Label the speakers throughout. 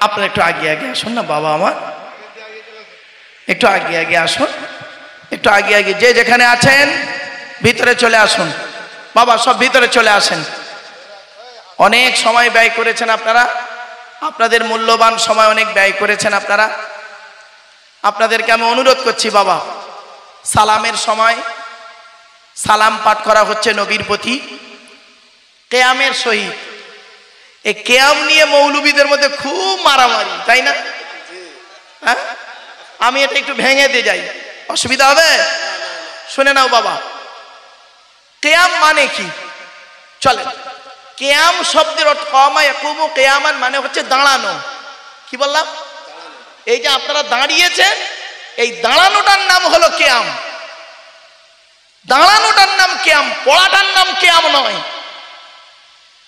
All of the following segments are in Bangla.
Speaker 1: আপনারা একটু আগে আগে আসুন না বাবা আমার, একটু আগে আগে আসুন, একটু আগে আগে যে যেখানে আছেন ভিতরে চলে আসুন বাবা, সব ভিতরে চলে আসেন। অনেক সময় ব্যয় করেছেন আপনারা, আপনাদের মূল্যবান সময় অনেক ব্যয় করেছেন আপনারা। আপনাদেরকে আমি অনুরোধ করছি বাবা, সালামের সময় সালাম পাঠ করা হচ্ছে নবীর প্রতি কেয়ামের সহিত। এই কেয়াম নিয়ে মৌলবীদের মধ্যে খুব মারামারি, তাই না? হ্যাঁ, আমি এটা একটু ভেঙে দিয়ে যাই, অসুবিধা হবে? শুনে নাও বাবা, কেয়াম মানে কি? চলেন, কেয়াম শব্দের অর্থ কামা ইয়াকুমু কেয়ামান মানে হচ্ছে দাঁড়ানো। কি বললাম? এই যে আপনারা দাঁড়িয়েছেন, এই দাঁড়ানোটার নাম হলো কেয়াম। দাঁড়ানোটার নাম কেয়াম, পড়াটার নাম কেয়াম নয়।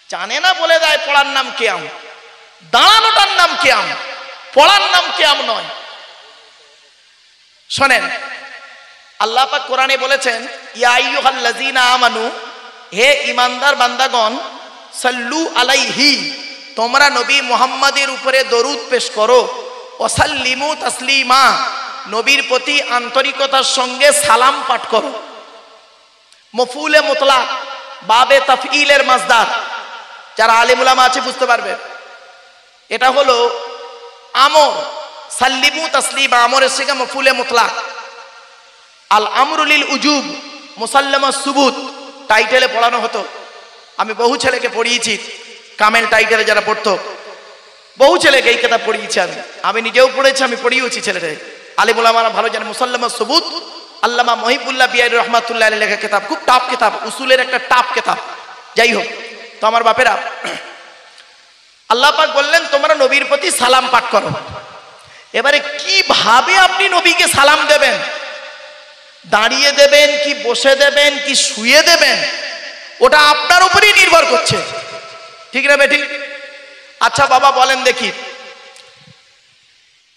Speaker 1: জানে না বলে দেয় পড়ার নাম কেয়াম, দাঁড়ানোটার নাম কেয়াম, পড়ার নাম কেয়াম নয়। শোনেন, আল্লাহ পাক কোরআনে বলেছেন, ইয়া আইয়ুহাল্লাযীনা আমানু, হে ঈমানদার বান্দাগণ, সাল্লু আলাইহি, তোমরা নবী মুহাম্মাদের উপরে দরুদ পেশ করো, ওয়াসাল্লিমু তাসলিমা, নবীর প্রতি আন্তরিকতার সঙ্গে সালাম পাঠ করো। মফউলে মুতলাক, বাবে তাফঈলের মাসদার, যারা আলেম উলামা আছে বুঝতে পারবে। এটা হলো আমর, সাল্লিমু তাসলিমা, আমরের সিগা মফউলে মুতলাক। আল আমরু লিল উজুব, মুসাল্লামা সুবুত, টাইটেলে পড়ানো হতো। আমি বহু ছেলেকে পড়িয়েছি, কামেল টাইটেলে যারা পড়তো, বহু ছেলেকে এই কিতাব পড়িয়েছি। আমি নিজেও পড়েছি, আমি পড়িয়েছি ছেলেদের। আলিম উলামারা ভালো জানে। মুসাল্লামা সুবুত আল্লামা মহিবুল্লাহ বিআরি রহমাতুল্লাহ আলাইহি লেখা কিতাব, খুব টাফ কিতাব, উসুলের একটা টাফ কিতাব। যাই হোক, তো আমার বাপেরা, আল্লাহ পাক বললেন তোমরা নবীর প্রতি সালাম পাঠ করো। এবারে কিভাবে আপনি নবীকে সালাম দেবেন? দাঁড়িয়ে দেবেন কি বসে দেবেন কি শুয়ে দেবেন, ওটা আপনার উপরেই নির্ভর করছে। ঠিক না বেঠিক? আচ্ছা বাবা বলেন দেখি,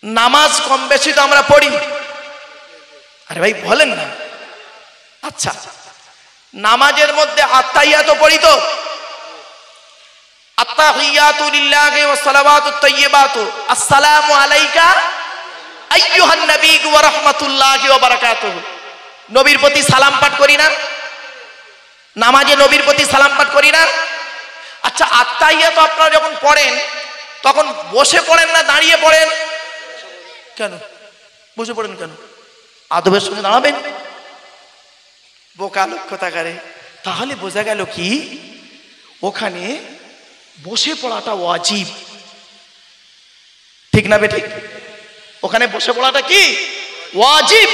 Speaker 1: নামাজ কম বেশি তো আমরা পড়ি। আরে ভাই বলেন না। আচ্ছা, নামাজের মধ্যে আত্তাহিয়াতু পড়ি তো? আত্তাহিয়াতু লিল্লাহি ওয়াস সালাওয়াতুত তাইয়্যিবাতু আসসালামু আলাইকা আইয়ুহান নবী ওয়া রাহমাতুল্লাহি ওয়া বারাকাতুহু। নবীর প্রতি সালাম পাঠ করি না? নামাজে নবীর প্রতি সালাম পাঠ করি না? আচ্ছা, আত্তাহিয়াতু আপনারা যখন পড়েন তখন বসে পড়েন না দাঁড়িয়ে পড়েন? কেন বসে পড়েন কেন? আদবের সঙ্গে দাঁড়াবেন। বোকা লক্ষ্যতাকারে, তাহলে বোঝা গেল কি ওখানে বসে পড়াটা ওয়াজিব। ঠিক না বেঠিক? ওখানে বসে পড়াটা কি ওয়াজিব।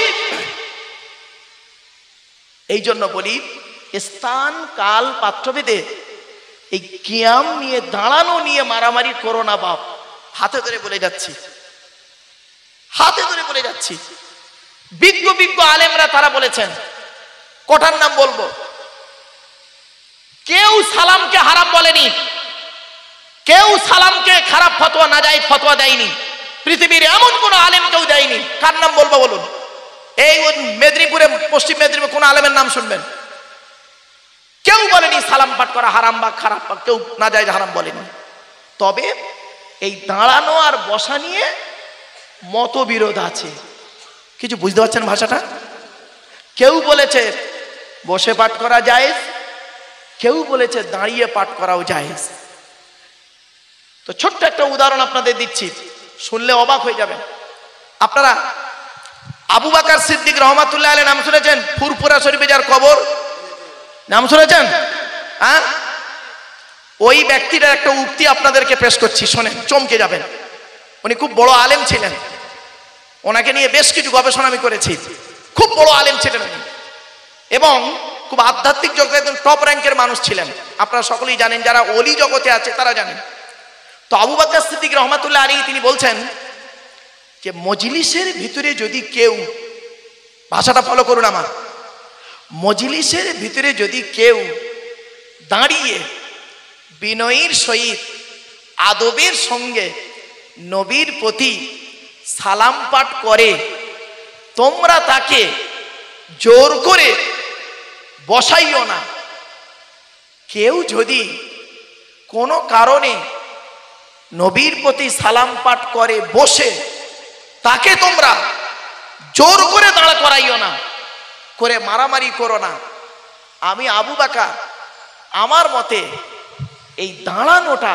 Speaker 1: এই জন্য বলি, স্থান কাল পাত্রভেদে এই কিয়াম নিয়ে, দাঁড়ানো নিয়ে মারামারি করো না বাপ। হাতে ধরে বলে যাচ্ছি, হাতে ধরে বলে যাচ্ছি। বিজ্ঞ বিজ্ঞ আলেমরা তারা বলেছেন, কটার নাম বলবো, কেউ সালামকে হারাম বলেনি, কেউ সালামকে খারাপ ফতোয়া নাজায়েজ ফতোয়া দেয়নি। পৃথিবীর এমন কোন আলেম কেউ দেয়নি। কার নাম বলবো বলুন? এই মেদিনীপুরে, পশ্চিম মেদিনীপুরে কোন আলেমের নাম শুনবেন? কেউ বলেনি সালাম পাঠ করা হারাম বা খারাপ, কেউ নাজায়েজ হারাম বলেনি। তবে এই দাঁড়ানো আর বসা নিয়ে মতবিরোধ আছে। কিছু বুঝতে পারছেন ভাষাটা? কেউ বলেছে বসে পাঠ করা জায়েজ, কেউ বলেছে দাঁড়িয়ে পাঠ করাও জায়েজ। তো ছোট্ট একটা উদাহরণ আপনাদের দিচ্ছি, শুনলে অবাক হয়ে যাবেন। আপনারা আবু বকর সিদ্দিক রহমাতুল্লাহ আলাইহি নাম শুনেছেন? ফুরফুরা শরীফে যার কবর, নাম শুনেছেন? হ্যাঁ, ওই ব্যক্তিটার একটা উক্তি আপনাদেরকে পেশ করছি, শোনেন, চমকে যাবেন। উনি খুব বড় আলেম ছিলেন, ওনাকে নিয়ে বেশ কিছু গবেষণা আমি করেছি। খুব বড় আলেম ছিলেন উনি, এবং খুব আধ্যাত্মিক জগতে একদম টপ র্যাঙ্কের মানুষ ছিলেন। আপনারা সকলেই জানেন, যারা ওলি জগতে আছে তারা জানেন। তো আবু বকর সিদ্দিক রহমাতুল্লাহ আলাইহি তিনি বলছেন যে মজলিসের ভিতরে যদি কেউ, ভাষাটা ফলো করুন আমার, মজলিসের ভিতরে যদি কেউ দাঁড়িয়ে বিনয়ীর সহিত আদবের সঙ্গে নবীর প্রতি সালাম পাঠ করে, তোমরা তাকে জোর করে বসাইও না। কেউ যদি কোনো কারণে নবীর প্রতি সালাম পাঠ করে বসে, তাকে তোমরা জোর করে দাঁড়া করাইও না, করে মারামারি করো না। আমি আবু বকর, আমার মতে এই দাঁড়ানোটা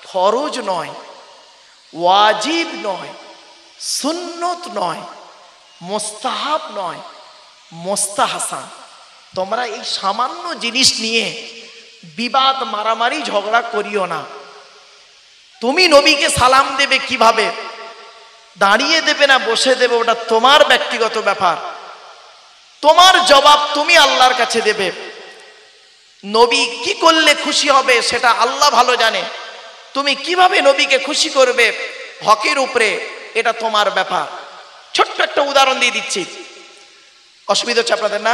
Speaker 1: ফরজ নয়, ওয়াজিব নয়, সুন্নত নয়, মুস্তাহাব নয়, মুস্তাহসান। তোমরা এই সামান্য জিনিস নিয়ে বিবাদ, মারামারি, ঝগড়া করিও না। তুমি নবীকে সালাম দেবে কিভাবে, দাঁড়িয়ে দেবে না বসে দেবে, ওটা তোমার ব্যক্তিগত ব্যাপার। তোমার জবাব তুমি আল্লাহর কাছে দেবে। নবী কি করলে খুশি হবে সেটা আল্লাহ ভালো জানে। তুমি কিভাবে নবীকে খুশি করবে হকের উপরে, এটা তোমার ব্যাপার। ছোট্ট একটা উদাহরণ দিয়ে দিচ্ছি, অসুবিধা হচ্ছে আপনাদের না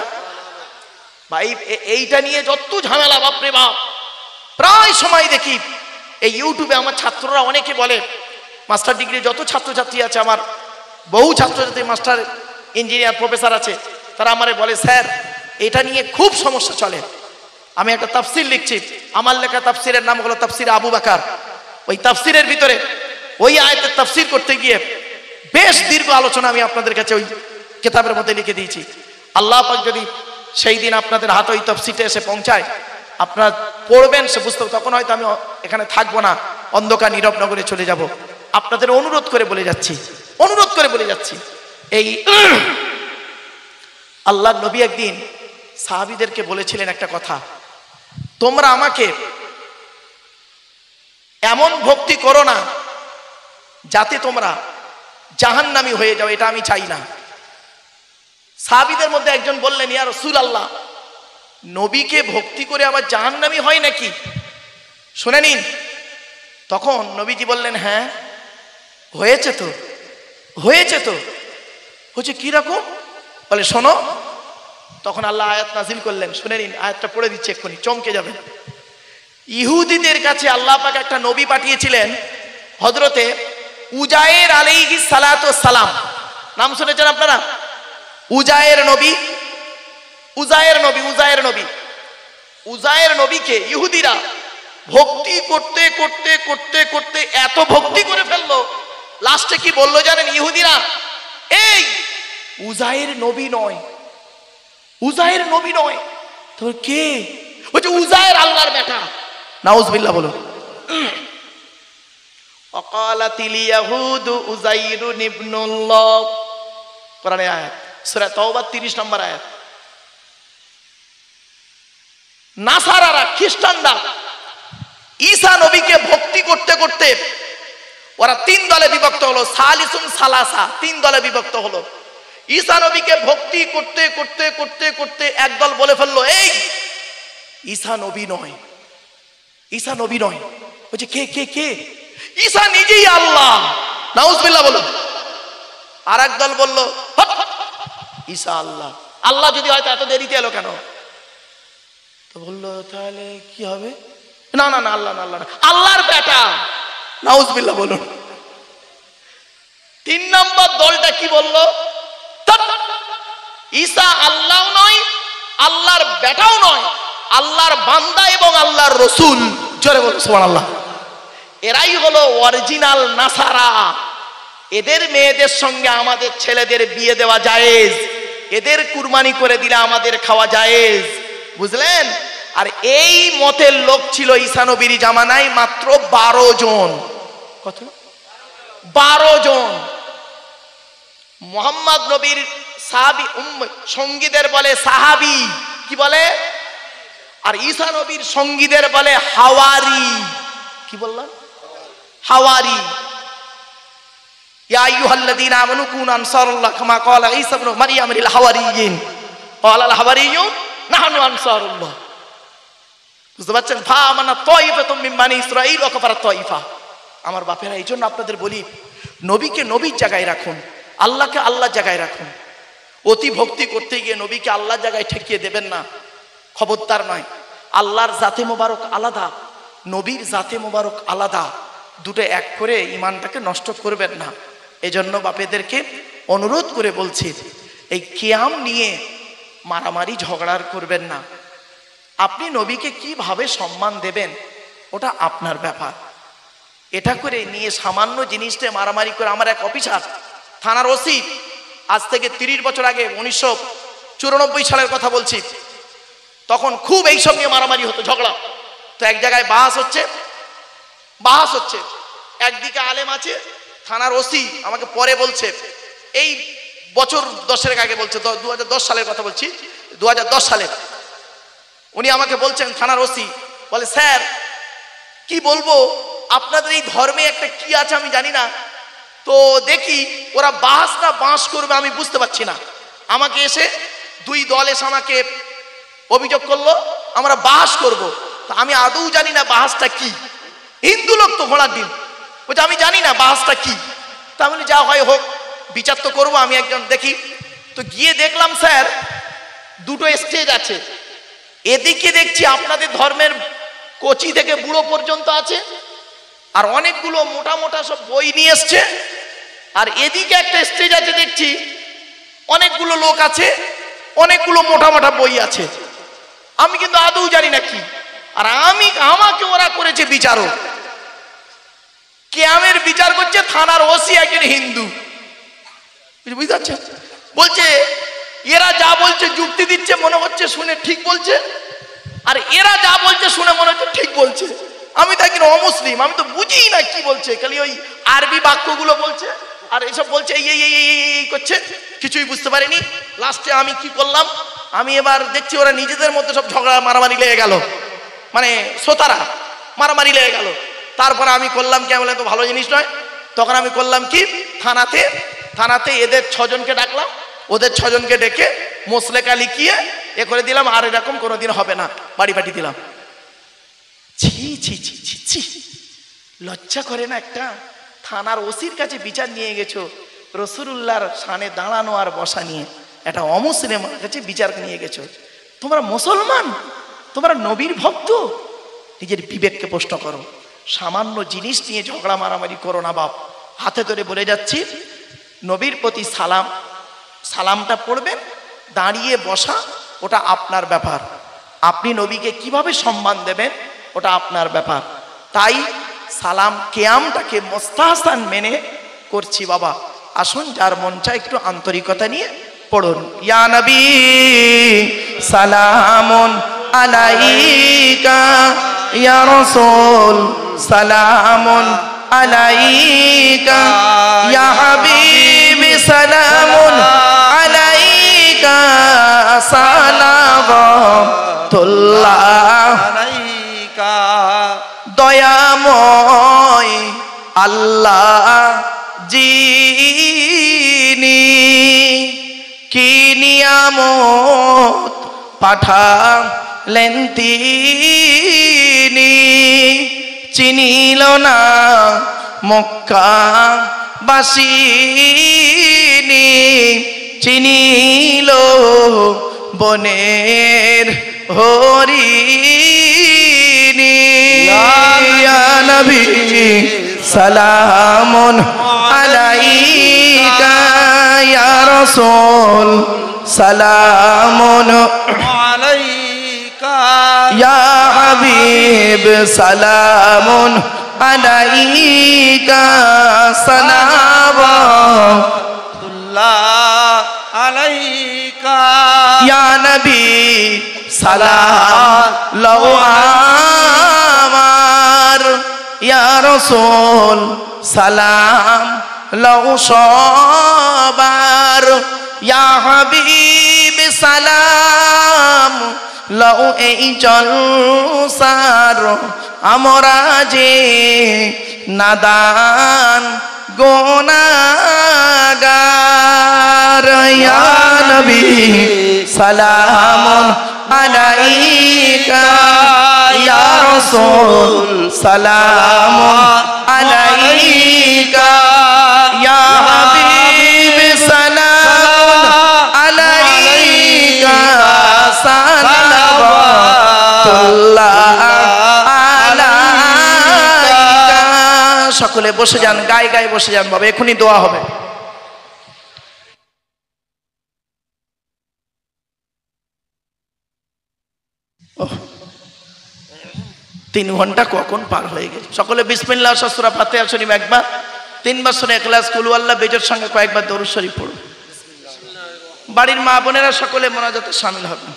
Speaker 1: ভাই? এইটা নিয়ে যত ঝামেলা, বাপরে বাপ। প্রায় সময় দেখি এই ইউটিউবে আমার ছাত্ররা অনেকে বলে, মাস্টার ডিগ্রি যত ছাত্রছাত্রী আছে, আমার বহু ছাত্রছাত্রী মাস্টার, ইঞ্জিনিয়ার, প্রফেসর আছে, তারা আমারে বলে, স্যার এটা নিয়ে খুব সমস্যা চলে। আমি একটা তাফসির লিখছি, আমার লেখা তাফসিরের নাম হলো তাফসির আবু বকর। ওই তাফসিরের ভিতরে ওই আয়াতের তাফসির করতে গিয়ে বেশ দীর্ঘ আলোচনা আমি আপনাদের কাছে ওই কিতাবের মধ্যে লিখে দিয়েছি। আল্লাহ পাক যদি সেই দিন আপনাদের হাতে ওই তাফসিরটা এসে পৌঁছায়, আপনারা পড়বেন, সে বুঝতে, তখন হয়তো আমি এখানে থাকবো না, অন্ধকার নীরব নগরে চলে যাব। আপনাদের অনুরোধ করে বলে যাচ্ছি, অনুরোধ করে বলে যাচ্ছি, এই আল্লাহ নবী একদিন সাহাবীদেরকে বলেছিলেন একটা কথা, তোমরা আমাকে এমন ভক্তি করো না যাতে তোমরা জাহান্নামী হয়ে যাও, এটা আমি চাই না। সাহাবীদের মধ্যে একজন বললেন, ইয়া রাসূলুল্লাহ, নবীকে ভক্তি করে আবার জাহান্নামী হয় নাকি? শুনে নিন। তখন নবীজি বললেন, হ্যাঁ হয়েছে তো, হয়েছে তো। হচ্ছে কিরকম? বলে শোনো। তখন আল্লাহ আয়াত নাজিল করলেন, শুনে নিন, আয়াতটা পড়ে দিচ্ছে এক্ষুনি, চমকে যাবেন। ইহুদিদের কাছে আল্লাহ পাক একটা নবী পাঠিয়েছিলেন, হযরতে উজায়ের আলাইহিস সালাতু ওয়াস সালাম। নাম শুনেছেন আপনারা? উজায়ের নবী, উজায়ের নবী, উজায়ের নবী। উজায়ের নবীকে ইহুদিরা ভক্তি করতে করতে করতে করতে এত ভক্তি করে ফেললো, লাস্টে কি বললো জানেন ইহুদিরা? এই উজায়ের নবী নয়, উজায়ের নবী নয়। তো কে? বলছে উজায়ের আল্লাহর বেটা। নাউজুবিল্লাহ বলো। ওয়াকালাতিল ইয়াহুদু উজাইরুন ইবনুল্লাহ, কোরআনের আয়াত, সূরা তাওবা 30 নম্বর আয়াত। নাসারারা, খ্রিস্টানরা ঈসা নবীকে ভক্তি করতে করতে ওরা তিন দলে বিভক্ত হলো, সালিসুন সালাসা, তিন দলে বিভক্ত হলো। ঈসা নবীকে ভক্তি করতে করতে করতে করতে একদল বলে ফেললো, এই ঈসা নবী নয়, ঈসা নবী নয়। বলছে কে কে কে? ঈসা নিজেই আল্লাহ। নাউজুবিল্লাহ বলো। আর একদল বলল, ঈসা আল্লাহ। আল্লাহ যদি হয়তো এত দেরিতে এলো কেন? তো বললো তাহলে কি হবে? না না না, আল্লাহ না, আল্লাহ না, আল্লাহর বেটা। নাউজুবিল্লাহ বলুন। তিন নম্বর দলটা কি বললো? ঈসা আল্লাহ নয়, আল্লাহর বেটাও নয়, আল্লাহর বান্দা এবং আল্লাহর রসুল। জোরে বলুন সুবহানাল্লাহ। এরাই হলো অরিজিনাল নাসারা। এদের মেয়েদের সঙ্গে আমাদের ছেলেদের বিয়ে দেওয়া জায়েজ, এদের কুরবানি করে দিলে আমাদের খাওয়া জায়েজ, বুঝলেন? আর এই মতের লোক ছিল ঈসা নবীর জামানায় মাত্র 12 জন। কত? 12 জন। মুহাম্মদ নবীর সাহাবী সঙ্গীদের বলে সাহাবী, কি বলে? আর ঈসা নবীর সঙ্গীদের বলে হাওয়ারি। কি বললাম? হাওয়ারি। ইয়া আইয়ুহাল্লাযীনা আমানু কুনু আনসারাল্লাহ কামা ক্বালা ঈসা ইবনু মারইয়াম লিল হাওয়ারিয়িন ক্বালাল হাওয়ারিয়ুন নাহনু আনসারুল্লাহ। বুঝতে পারছেন? ফাআমানা তায়িফাতুম মিন বানি ইসরাঈল ওয়া কাফারাত তায়িফা। আমার বাপেরা, এই জন্য আপনাদের বলি, নবীকে নবীর জায়গায় রাখুন, আল্লাহকে আল্লাহর জায়গায় রাখুন। অতি ভক্তি করতে গিয়ে নবীকে আল্লাহর জায়গায় ঠেকিয়ে দেবেন না, খবরদার নয়। আল্লাহর জাতে মোবারক আলাদা, নবীর জাতে মোবারক আলাদা, দুটো এক করে ইমানটাকে নষ্ট করবেন না। এজন্য বাপেদেরকে অনুরোধ করে বলছি, এই কিয়াম নিয়ে মারামারি ঝগড়ার করবেন না। আপনি নবীকে কিভাবে সম্মান দেবেন ওটা আপনার ব্যাপার। এটা করে নিয়ে সামান্য জিনিসটা মারামারি করে আমার এক অফিসার থানার ওসি, আজ থেকে 30 বছর আগে 1994 সালের কথা বলছি, তখন খুব এইসব নিয়ে মারামারি হতো, ঝগড়া। তো এক জায়গায় বাহাস হচ্ছে, একদিকে আলেম আছে, থানার ওসি আমাকে পরে বলছে, এই বছর 10 আগে বলছে, 2010 সালের কথা বলছি, 2010 সালে উনি আমাকে বলছেন, থানার ওসি বলে, স্যার কি বলবো, আপনাদের এই ধর্মে একটা কি আছে আমি জানি না, তো দেখি ওরা বাস না বাঁশ করবে আমি বুঝতে পারছি না। আমাকে এসে 2 দল এসে আমাকে অভিযোগ করলো আমরা বাস করব। তো আমি আদৌ জানি না বাহাসটা কি, হিন্দু লোক তো ঘোড়ার ডিম, বলছে আমি জানি না বাহাসটা কি। তা আমি যা হয় হোক, বিচার তো করবো, আমি একজন দেখি। তো গিয়ে দেখলাম স্যার 2টো স্টেজ আছে, এদিকে দেখছি আপনাদের ধর্মের কচি থেকে বুড়ো পর্যন্ত আছে, আর অনেকগুলো মোটা মোটা সব বই নিয়ে এসছে, আর এদিকে একটা স্টেজ আছে দেখছি অনেকগুলো লোক আছে, অনেকগুলো মোটা মোটা বই আছে, আমি কিন্তু আদৌ জানি না কি। আর আমাকে ওরা করেছে বিচারক, কিয়ামের বিচার করছে থানার ওসি একজন হিন্দু, বুঝতে পারছেন? বলছে এরা যা বলছে যুক্তি দিচ্ছে, মনে হচ্ছে শুনে ঠিক বলছে, আর এরা যা বলছে শুনে মনে হচ্ছে ঠিক বলছে। আমি তো একজন অমুসলিম, আমি তো বুঝি না কি বলছে, খালি ওই আরবি বাক্যগুলো বলছে আর এসব বলছে, এই করছে, কিছুই বুঝতে পারিনি। লাস্টে আমি কি করলাম, আমি এবার দেখছি ওরা নিজেদের মধ্যে সব ঝগড়া মারামারি লেগে গেল, মানে শ্রোতারা মারামারি লেগে গেল। তারপরে আমি করলাম কি, বলে তো ভালো জিনিস নয়, তখন আমি করলাম কি, থানাতে এদের 6 জনকে ডাকলাম, ওদের 6 জনকে ডেকে মোসলেকা লিখিয়ে এ করে দিলাম, আর এরকম কোনোদিন হবে না, বাড়ি পাঠিয়ে দিলাম। ছি ছি ছি ছি ছি, লজ্জা করে না একটা? থানার ওসির কাছে বিচার নিয়ে গেছো, রসুলুল্লাহর শানে দাঁড়ানো আর বসা নিয়ে একটা অমুসলিমের কাছে বিচার নিয়ে গেছো। তোমরা মুসলমান, তোমরা নবীর ভক্ত, নিজের বিবেককে প্রশ্ন করো। সামান্য জিনিস নিয়ে ঝগড়া মারামারি করো না বাপ। হাতে ধরে বলে যাচ্ছি, নবীর প্রতি সালামটা পড়বেন, দাঁড়িয়ে বসা ওটা আপনার ব্যাপার, আপনি নবীকে কিভাবে সম্মান দেবেন ওটা আপনার ব্যাপার। তাই সালাম কিয়ামটাকে মুস্তাহসান মেনে করছি বাবা। আসুন যার মন চায় একটু আন্তরিকতা নিয়ে পড়ুন, ইয়া নবী সালামুন আলাইকা, ইয়া রাসূল সালামুন আলাইকা, ইয়া হাবিবি সালামুন আলাইকা, সালাওয়াতুল্লাহ আলাইকা। দয়াময় আল্লাহ যিনি কি নিয়ামত পাঠালেন তিনি, চিনিল না মক্কা বাসিনী, চিনিল বনের হরিণী। ইয়া নবী সালামুন আলাইকা, ইয়া রাসূল সালামুন আলাইকা, ইয়া হাবিব সালামুন আলাইকা, সালাওয়াতুল্লাহ আলাইকা। ইয়া নবী সালাম লও আমার, ইয়া রাসূল সালাম লও সবার, ইয়া হাবিব সালাম লও এই জলসার, আমরা যে নাদান গুনাহগার। ইয়া নবী সালামুন আলাইকা, ইয়া রাসূল সালামুন আলাইকা, ইয়া হাবিব সালামুন আলাইকা, সালাওয়াতুল্লাহ আলাইকা। সকলে বসে যান, গায়ে গায়ে বসে যান বাবা, এখনই দোয়া হবে। 3 ঘন্টা কখন পার হয়ে গেল। সকলে বিসমিল্লাহ সূরা ফাতিহা শরীফ একবার, 3 বার সূরা ইখলাস, কুল আল্লাহ বেজোর সঙ্গে কয়েকবার দরুদ শরীফ পড়ুন। বাড়ির মা বোনেরা সকলে মোনাজাতে শামিল হবেন।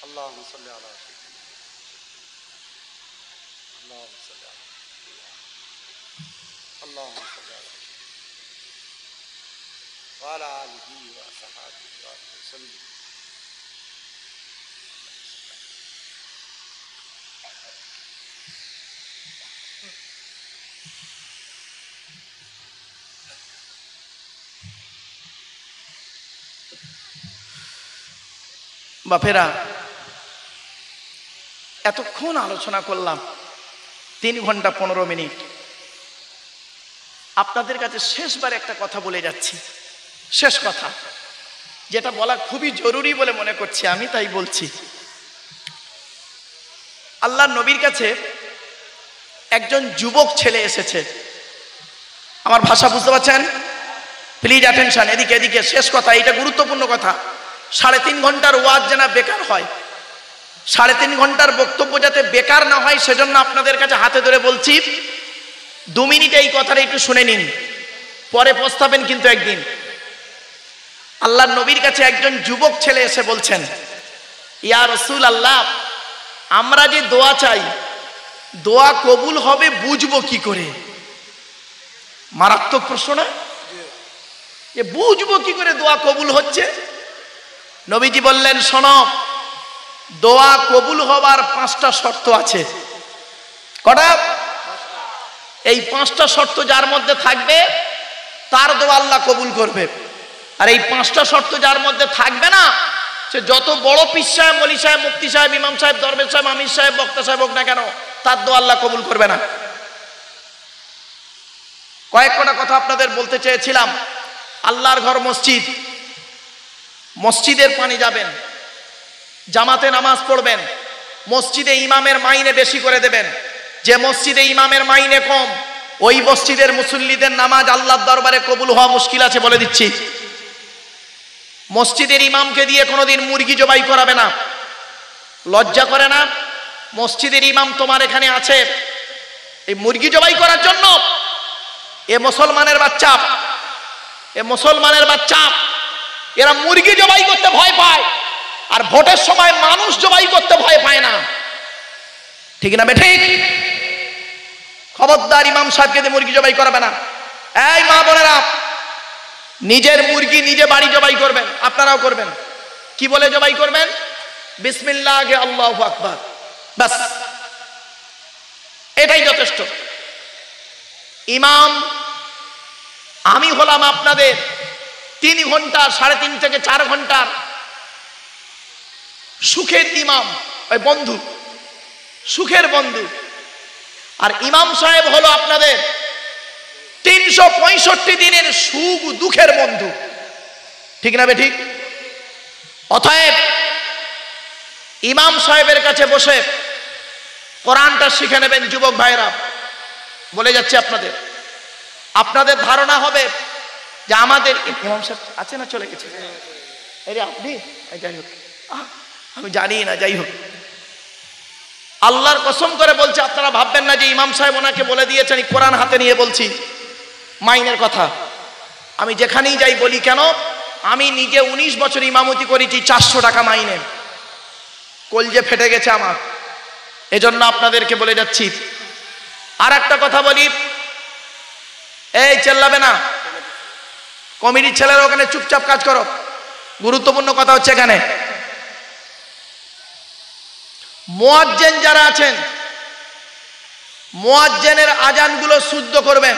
Speaker 2: اللهم صل على سيدنا اللهم صل على اللهم صل على وعلى آله وصحبه وسلم.
Speaker 1: বাপেরা, এতক্ষণ আলোচনা করলাম 3 ঘন্টা 15 মিনিট। আপনাদের কাছে শেষবার একটা কথা বলে যাচ্ছি, শেষ কথা, যেটা বলা খুবই জরুরি বলে মনে করছি আমি, তাই বলছি। আল্লাহর নবীর কাছে একজন যুবক ছেলে এসেছে। আমার ভাষা বুঝতে পারছেন? প্লিজ অ্যাটেনশন, এদিকে এদিকে, শেষ কথা, এটা গুরুত্বপূর্ণ কথা। 3.5 ঘন্টার ওয়াজ যেন বেকার হয়, 3.5 ঘন্টার বক্তব্য যাতে বেকার না হয়, সেজন্য আপনাদের কাছে হাতে ধরে বলছি, 2 মিনিট এই কথাটা একটু শুনে নিন, পরে পস্তাবেন কিন্তু একদিন। আল্লাহর নবীর কাছে একজন যুবক ছেলে এসে বলছেন, ইয়া রাসূল আল্লাহ, আমরা যে দোয়া চাই, দোয়া কবুল হবে বুঝবো কি করে? মারাত্মক প্রশ্ন না? যে বুঝবো কি করে দোয়া কবুল হচ্ছে? নবীজি বললেন, শোনো, দোয়া কবুল হবার 5টা শর্ত আছে। কটা? এই 5টা শর্ত যার মধ্যে থাকবে তার দোয়া আল্লাহ কবুল করবে। আর এই 5টা শর্ত যার মধ্যে থাকবে না, সে যত বড় পীর সাহেব, মলি সাহেব, মুফতি সাহেব, ইমাম সাহেব, দরবেশ সাহেব, আমির সাহেব, বক্তা সাহেব হোক না কেন, তার দোয়া আল্লাহ কবুল করবে না। কয়েকটা কথা আপনাদের বলতে চেয়েছিলাম। আল্লাহর ঘর মসজিদ, মসজিদের পানি যাবেন, জামাতে নামাজ পড়বেন, মসজিদে ইমামের মাইনে বেশি করে দেবেন। যে মসজিদে ইমামের মাইনে কম, ওই মসজিদের মুসল্লিদের নামাজ আল্লাহর দরবারে কবুল হওয়া মুশকিল আছে, বলে দিচ্ছি। মসজিদের ইমামকে দিয়ে কোনোদিন মুরগি জবাই করাবে না, লজ্জা করে না? মসজিদের ইমাম তোমার এখানে আছে এই মুরগি জবাই করার জন্য? এ মুসলমানের বাচ্চা, এ মুসলমানের বাচ্চা, এরা মুরগি জবাই করতে ভয় পায়, আর ভোটের সময় মানুষ জবাই করতে ভয় পায় না। ঠিক না বেঠিক? খবরদার ইমাম সাহেবকে দিয়ে মুরগি জবাই করাবে না। এই মা বোনেরা, নিজের মুরগি নিজে বাড়ি জবাই করবেন, আপনারাও করবেন। কি বলে জবাই করবেন? বিসমিল্লাহ, আল্লাহু আকবার, বাস, এটাই যথেষ্ট। ইমাম আমি হলাম আপনাদের 3 ঘন্টা, 3.5 থেকে 4 ঘন্টার সুখের ইমাম, ওই বন্ধু, সুখের বন্ধু। আর ইমাম সাহেব হলো আপনাদের 365 দিনের সুখ দুঃখের বন্ধু। ঠিক না বেঠিক? অতএব ইমাম সাহেবের কাছে বসে কোরআনটা শিখে নেবেন যুবক ভাইরা। বলে যাচ্ছে আপনাদের, আপনাদের ধারণা হবে যে আমাদের ইমাম সাহেব আছে না, চলে গেছে, এই আপনি, যাই হোক, আমি জানি না, যাই হোক, আল্লাহর কসম করে বলছে, আপনারা ভাববেন না যে ইমাম সাহেব ওনাকে বলে দিয়েছেন। কোরআন হাতে নিয়ে বলছি মাইনের কথা। আমি যেখানেই যাই বলি, কেন, আমি নিজে 19 বছর ইমামতি করেছি, 400 টাকা মাইনে, কলজে ফেটে গেছে আমার। এজন্য আপনাদেরকে বলে যাচ্ছি। আর একটা কথা বলি, এই চেল্লাবে না, কমিটির ছেলেরা ওখানে চুপচাপ কাজ করো। গুরুত্বপূর্ণ কথা হচ্ছে এখানে, মুয়াজ্জিন যারা আছেন, মুয়াজ্জিনের আজানগুলো শুদ্ধ করবেন।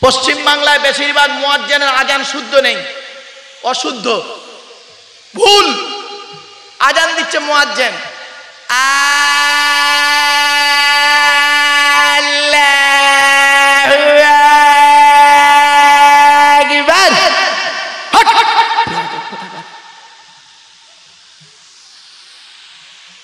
Speaker 1: পশ্চিম বাংলায় বেশিরভাগ মুয়াজ্জিনের আজান শুদ্ধ নেই, অশুদ্ধ, ভুল আজান দিচ্ছে মুয়াজ্জিন। আল্লাহু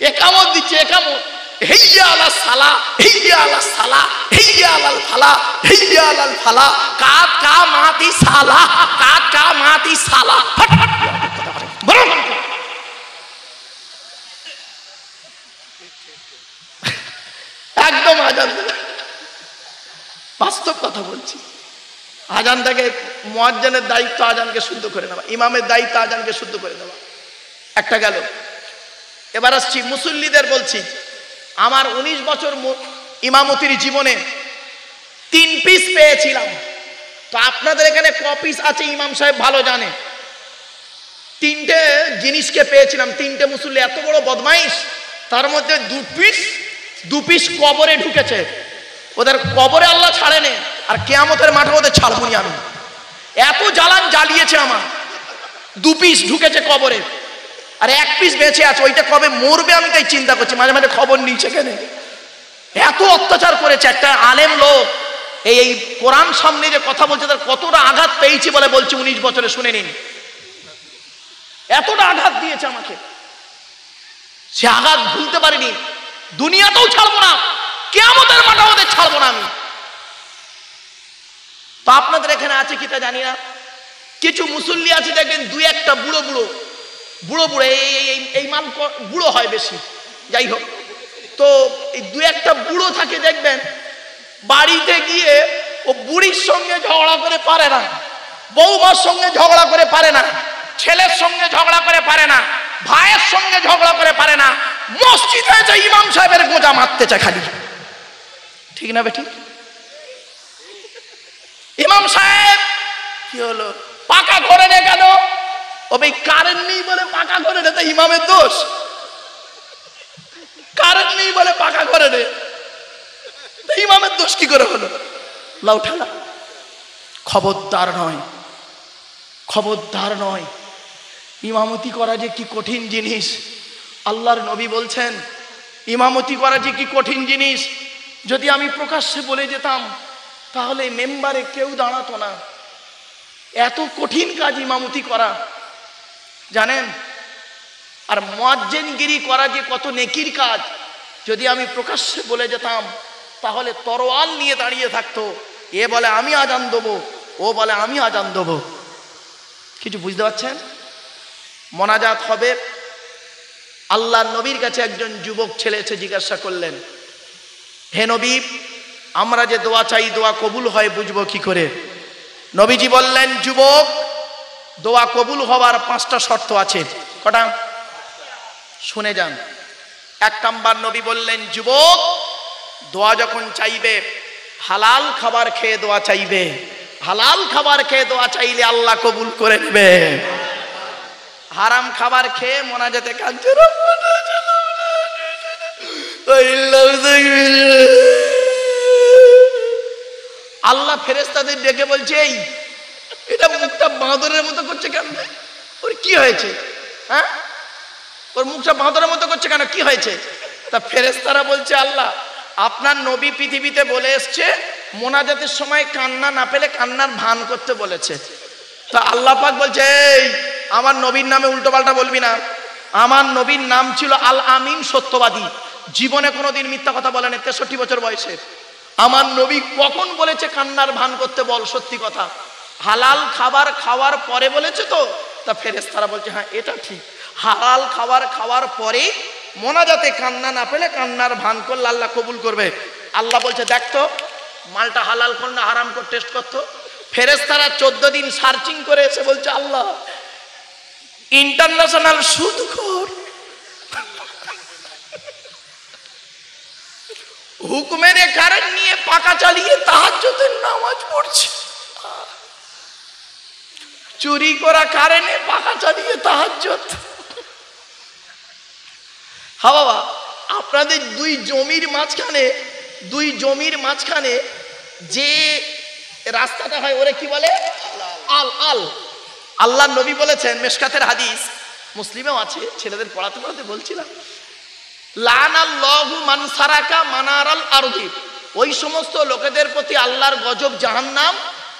Speaker 1: একামত দিচ্ছে, একামত, হেইয়া আলা সালা, হেইয়া আলা সালা, হেইয়া আলাল ফালা, হেইয়া আলাল ফালা, কাত কা মাতি সালা, কাত কা মাতি সালা। একদম আজান, বাস্তব কথা বলছি। আজানটাকে, মুয়াজ্জিনের দায়িত্ব আজানকে শুদ্ধ করে নেওয়া, ইমামের দায়িত্ব আজানকে শুদ্ধ করে দেওয়া। একটা গেল। এবার আসছি মুসল্লিদের বলছি। আমার 19 বছর ইমামতির জীবনে 3 পিস পেয়েছিলাম। তো আপনাদের এখানে ক পিস আছে ইমাম সাহেব ভালো জানে। 3টে জিনিসকে পেয়েছিলাম। 3টে মুসল্লি এত বড় বদমাইশ, তার মধ্যে 2 পিস কবরে ঢুকেছে। ওদের কবরে আল্লাহ ছাড়েনি, আর কিয়ামতের মাঠে ওদের ছাড়বনি আমি। এত জ্বালান জ্বালিয়েছে আমার। 2 পিস ঢুকেছে কবরে, আর 1 পিস বেঁচে আছে। ওইটা কবে মরবে আমি তাই চিন্তা করছি, মাঝে মাঝে খবর নিচ্ছে কেন। এত অত্যাচার করেছে একটা আলেম লোক। এই কোরআন সামনে যে কথা বলছে তার কতটা আঘাত পেয়েছি বলে বলছি। 19 বছরে শুনে নিন, এতটা আঘাত দিয়েছে আমাকে, সে আঘাত ভুলতে পারিনি। দুনিয়াতেও ছাড়বো না, কিয়ামতের মাঠে ওদের ছাড়বো না আমি। তো আপনাদের এখানে আছে কি তা জানি না। কিছু মুসল্লি আছে দেখবেন 2-1টা বুড়ো বুড়ো এই মান বুড়ো হয় বেশি, যাই হোক। তো এই 2-1টা বুড়ো থাকে দেখবেন, বাড়িতে গিয়ে ও বুড়ির সঙ্গে ঝগড়া করে পারে না, বৌমার সঙ্গে ঝগড়া করে পারে না, ছেলের সঙ্গে ঝগড়া করে পারে না, ভাইয়ের সঙ্গে ঝগড়া করে পারে না। মসজিদে যে ইমাম সাহেবের গোজা মারতে চায় খালি। ঠিক না বেঠিক? ইমাম সাহেব কি হলো, পাকা ঘরে নে কেন? ও ভাই কারেন্ট নেই বলে পাকা ঘরে নে, তো ইমামের দোষ? কারেন্ট নেই বলে পাকা ঘরে নে, তো ইমামের দোষ কি করে হলো? লাউ ঠালা। খবরদার নয়, খবরদার নয়। ইমামতি করা যে কি কঠিন জিনিস। আল্লাহর নবী বলছেন ইমামতি করা যে কি কঠিন জিনিস। যদি আমি প্রকাশ্যে বলে যেতাম তাহলে মেম্বারে কেউ দাঁড়াতো না। এত কঠিন কাজ ইমামতি করা, জানেন? আর মুয়াজ্জিনগিরি করা যে কত নেকির কাজ। যদি আমি প্রকাশ্যে বলে যেতাম তাহলে তরোয়াল নিয়ে দাঁড়িয়ে থাকতো। এ বলে আমি আজান দেবো, ও বলে আমি আজান দেবো। কিছু বুঝতে পারছেন? মোনাজাত হবে। আল্লাহর নবীর কাছে একজন যুবক ছেলে এসে জিজ্ঞাসা করলেন, হে নবী, আমরা যে দোয়া চাই দোয়া কবুল হয় বুঝবো কি করে? নবীজি বললেন, যুবক, দোয়া কবুল হওয়ার 5টা শর্ত আছে। কটা? শুনে যান। 1 নাম্বার নবী বললেন, যুবক, দোয়া যখন চাইবে হালাল খাবার খেয়ে দোয়া চাইবে। হালাল খাবার খেয়ে দোয়া চাইলে আল্লাহ কবুল করে নেবে। হারাম খাবার খেয়ে মোনাজাতে কাঁদছে, আল্লাহ ফেরেশতাদের ডেকে বলছে, এই এটা মুখটা বাঁদরের মতো করছে কেন? ওর কি হয়েছে? হ্যাঁ, ওর মুখটা বাঁদরের মতো করছে কেন? কি হয়েছে? তা ফেরেশতারা বলছে, আল্লাহ আপনার নবী পৃথিবীতে বলে এসছে মোনাজাতের সময় কান্না না পেলে কান্নার ভান করতে বলেছে। তা আল্লাহ পাক বলছে, এই আমার নবীর নামে উল্টো পাল্টা বলবি না। আমার নবীর নাম ছিল আল আমিন, সত্যবাদী। জীবনে কোনোদিন মিথ্যা কথা বলেনি, 63 বছর বয়সে। আমার নবী কখন বলেছে কান্নার ভান করতে? বল সত্যি কথা। হালাল খাবার খাওয়ার পরে বলেছে তো? তা ফেরেশতারা বলছে, হ্যাঁ এটা ঠিক। হালাল খাবার খাওয়ার পরে মোনাজাতে কান্না না পেলে কান্নার ভান করলে আল্লাহ কবুল করবে। আল্লাহ বলছে, দেখতো মালটা হালাল কর না হারাম কর, টেস্ট করতো। ফেরেশতারা 14 দিন সার্চিং করে এসে বলছে, আল্লাহ ইন্টারন্যাশনাল সুদখোর, হুকুমের কারণ নিয়ে পাকা চালিয়ে তাহাজ্জুদের নামাজ পড়ছে, চুরি করা কারণে পাকা চালিয়ে তাহাজ্জুদ। হ্যাঁ বাবা, আপনাদের 2 জমির মাঝখানে যে রাস্তাটা হয় ওরে কি বলে? আল আল। আল্লাহ নবী বলেছেন, মেশকাতের হাদিস, মুসলিমেও আছে, ছেলেদের পড়াতে পড়াতে বলছিলাম, লানাল্লাহু মান সারাকা মানারাল আরদি। ওই সমস্ত লোকেদের প্রতি আল্লাহর গজব, জাহান্নাম,